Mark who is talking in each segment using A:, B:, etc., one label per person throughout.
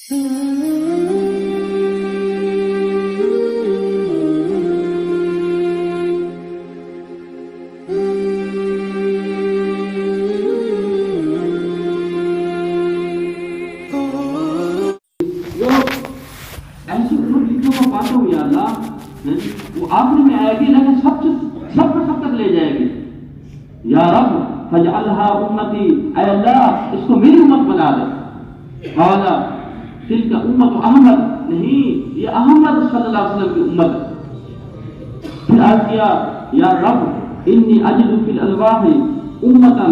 A: ایسی امت لکھوں کو پاتا ہوں یا اللہ، وہ آخر میں آئے گی لیکن سب تک لے جائے گی. یا رب فجعلها امتی، اے اللہ اس کو میری امت بنا دے. قال تلک امت احمد، نہیں یہ احمد صلی اللہ علیہ وسلم کی امت. پھر عرض کیا یا رب انی اجد فی الالواح امتا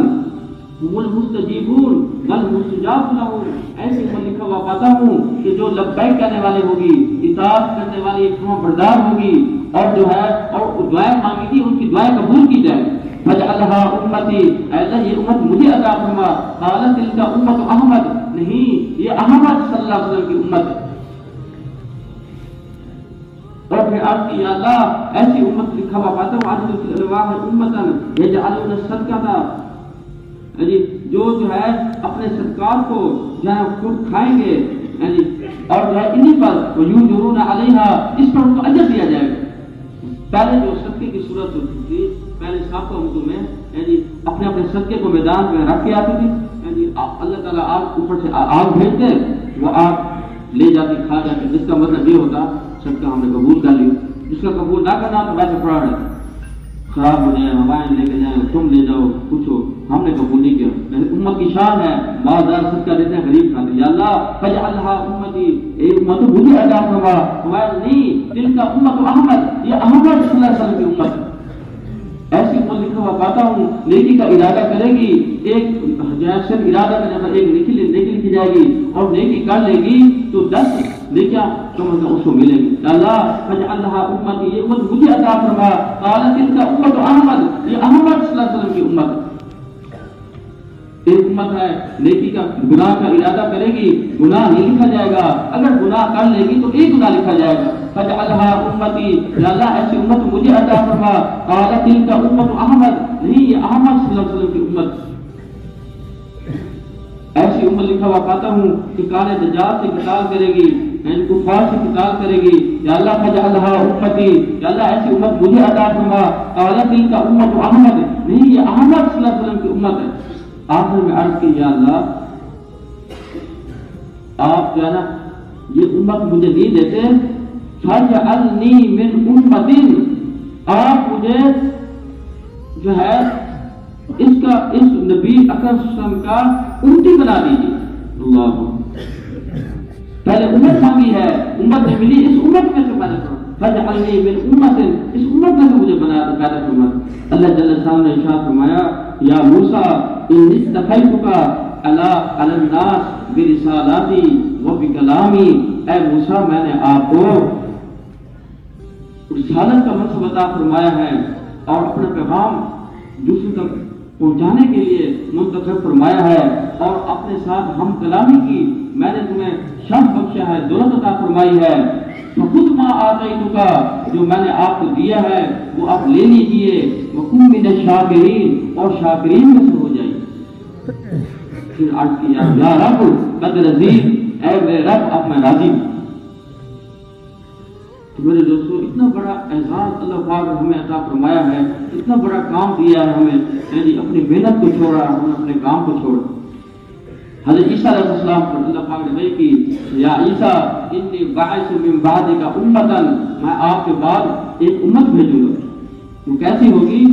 A: هم المستجیبون والمستجاب لهم، ایسی امت لکھا ہوا پاتا ہوں کہ جو لبیک کہنے والی ہوگی، اطاعت کرنے والی فرما بردار ہوگی، اور جو ہے اور دعائیں مانگی تھی ان کی دعائیں قبول کی جائے. فجعلها امتی، اے اللہ یہ امت مجھے عطا فرما. قال تلک امت احمد، نہیں یہ احمد صلی اللہ علیہ وسلم کی امت ہے. اور پھر عرض کی یا اللہ ایسی امت لکھا ہوا پاتا ہوں عجل فی الالواح امتا یجعلون الصدقہ، جو ہے اپنے صدقات کو جو ہے خود کھائیں گے، اور جو ہے انہی پر ویؤجرون علیہا، اس پر ان کو اجر دیا جائے گا. پہلے جو صدقے کی صورت ہوتی تھی، پہلے سابقہ امتوں میں اپنے اپنے صدقے کو میدان میں رکھ کے آتی تھی. اللہ تعالیٰ آگ اوپر سے آگ بھیجتے، وہ آگ لے جاتی کھا جاتی. جس کا مطلب یہ ہوتا صدقہ ہم نے قبول کر لیا. جس کا قبول نہ کرنا تو ویسے پڑا رہے، خراب ہو جائے، ہوائیں لے کے جائیں، تم لے جاؤ کچھ ہو، ہم نے قبول نہیں کیا. امت کی شان ہے، بازار صدقہ دیتے ہیں غریب کھاتے. یا اللہ فجعلها امتی، اے امت مجھے عطا فرما. ہمارا نہیں تلک امت احمد، یہ احمد صلی اللہ علیہ وسلم کی امت ہے. ایسی امت لکھا ہوا پاتا ہوں نیکی کا ارادہ کرے گی، ایک جیسے ارادہ کرنے پر ایک نیکی لکھی جائے گی، اور نیکی کر لے گی تو 10 نیکیاں اس کو ملے گی. اللہ فجعلها امتی، یہ امت مجھے عطا فرما. قال تلک امت احمد، یہ احمد صلی اللہ علیہ وسلم کی امت ہے. ایک امت ہے نیکی کا گناہ کا ارادہ کرے گی، گناہ نہیں لکھا جائے گا، اگر گناہ کر لے گی تو ایک گناہ لکھا جائے گا. فجعلها امتی، یا اللہ ایسی امت مجھے عطا فرما. قال تلک امت احمد، نہیں یہ احمد صلی اللہ علیہ وسلم کی امت. ایسی امت لکھا ہوا پاتا ہوں کہ کالے دجال سے قتال کرے گی، کفار سے قتال کرے گی. یا اللہ فجعلها امتی، یا اللہ ایسی امت مجھے عطا فرما. قال تلک امت احمد، نہیں یہ احمد صلی اللہ علیہ وسلم کی امت ہے. آخر میں عرض کی یا اللہ آپ جو ہے نا یہ امت مجھے نہیں دیتے، فجعلنی من امت، آپ مجھے جو ہے اس نبی اکرم صلی اللہ علیہ وسلم کا امتی بنا دیجیے. اللہ پہلے امت مانگی ہے، امت نے ملی، اس امت میں سے پیدا کرو. فجعلنی من امت، اس امت میں سے مجھے بنا پیدا کرو. اللہ جل شانہ نے ارشاد فرمایا یا موسیٰ انی اصطفیتک علی الناس برسالاتی و بکلامی، اے موسیٰ میں نے آپ کو رسالت کا منصب عطا فرمایا ہے اور اپنا پیغام دوسروں تک پہنچانے کے لیے منتخب فرمایا ہے، اور اپنے ساتھ ہم کلامی کی میں نے تمہیں شرف بخشا ہے، دولت عطا فرمائی ہے. فخذ ما آتیتک، جو میں نے آپ کو دیا ہے وہ آپ لے لیجئے. وکن من الشاکرین، اور شاکرین میں سے ہو جائیے. پھر عرض کیا یا رب قد رضیت، اے میرے رب اب میں راضی ہوں. تو میرے دوستو اتنا بڑا اعزاز اللہ پاک نے ہمیں عطا فرمایا ہے، اتنا بڑا کام دیا ہے ہمیں، اپنی محنت کو چھوڑا، ہم اپنے کام کو چھوڑا. حضرت عیسیٰ علیہ السلام پر اللہ پاک نے وحی کی یا عیسیٰ انی باعث من بعدک امتا، میں آپ کے بعد ایک امت بھیجوں گا. وہ کیسی ہوگی؟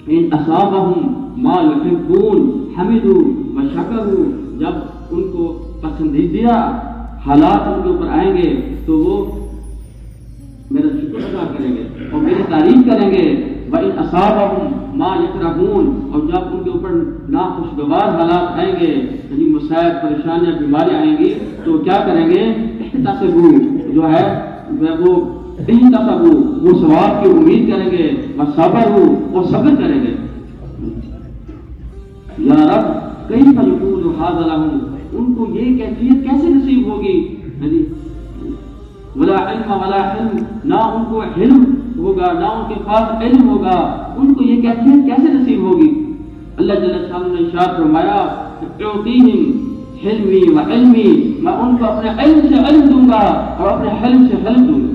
A: ان اصابہم ما یحبون حمدوا وشکروا، جب ان کو پسندیدہ حالات ان کے اوپر آئیں گے تو وہ میرا شکر ادا کریں گے اور میری تعریف کریں گے. وَإِنْ أَصَابَهُمْ مَا يَكْرَهُونَ، اور جب ان کے اوپر ناخوشگوار حالات آئیں گے، یعنی مصائب پریشانیاں بیماریاں آئیں گی تو کیا کریں گے؟ احتسبوا، جو ہے وہ احتسبوا، وہ ثواب کی امید کریں گے. وَصَبَروا، اور صبر کریں گے. یا رب کیف یکون ھذا لہم، ان کو یہ کیفیت کیسے نصیب ہوگی؟ ولا علم ولا حلم، نہ ان کو علم ہوگا نہ ان کے پاس علم ہوگا، ان کو یہ کیفیت کیسے نصیب ہوگی؟ اللہ جل شانہ نے ارشاد فرمایا اعطیہم حلمی و علمی، میں ان کو اپنے علم سے علم دوں گا اور اپنے حلم سے حلم دوں گا.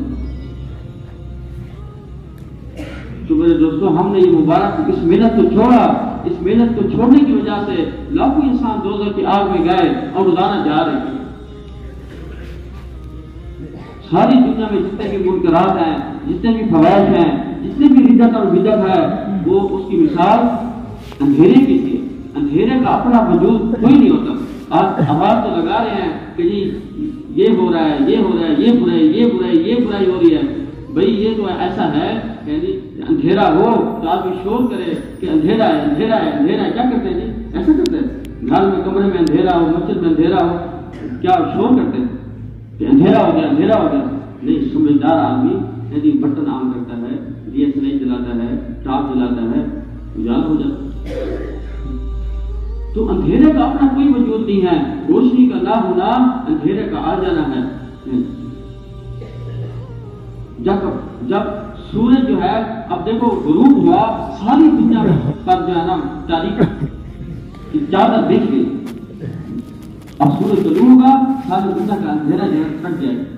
A: تو میرے دوستوں ہم نے یہ مبارک اس محنت کو چھوڑا. اس محنت کو چھوڑنے کی وجہ سے لاکھوں انسان دوزخ کی آگ میں گئے اور روزانہ جا رہے ہیں. ساری دنیا میں جتنے بھی منکرات ہیں، جتنے بھی فواحش ہیں، جتنے بھی ردت اور بدعت ہے، وہ اس کی مثال اندھیرے کی تھی. اندھیرے کا اپنا وجود کوئی نہیں ہوتا. آپ آواز تو لگا رہے ہیں کہ جی یہ ہو رہا ہے، یہ ہو رہا ہے، یہ برائی، یہ برائی، یہ برائی ہو رہی ہے. بھئی یہ تو ایسا ہے کہ اندھیرا ہو تو آدمی شور کرے کہ اندھیرا ہے، اندھیرا ہے، اندھیرا ہے. کیا کرتے ہیں جی؟ ایسا کرتے ہیں. گھر میں کمرے میں اندھیرا ہو، مسجد میں اندھیرا ہو، کیا شور کرتے ہیں کہ اندھیرا ہو گیا، اندھیرا ہو گیا؟ نہیں. سمجھدار آدمی یعنی بٹن آن کرتا ہے، DSLR جلاتا ہے، ٹارچ جلاتا ہے، اجالا ہو جاتا ہے. تو اندھیرے کا اپنا کوئی وجود نہیں ہے. روشنی کا نہ ہونا اندھیرے کا آ جانا ہے. جب سورج جو ہے اب دیکھو غروب ہوا، ساری دنیا پر جو ہے نا تاریخ چادر دیکھ گئی. اب سورج طلوع ہوگا، ساری دنیا کا اندھیرا جو ہے کٹ جائے گا.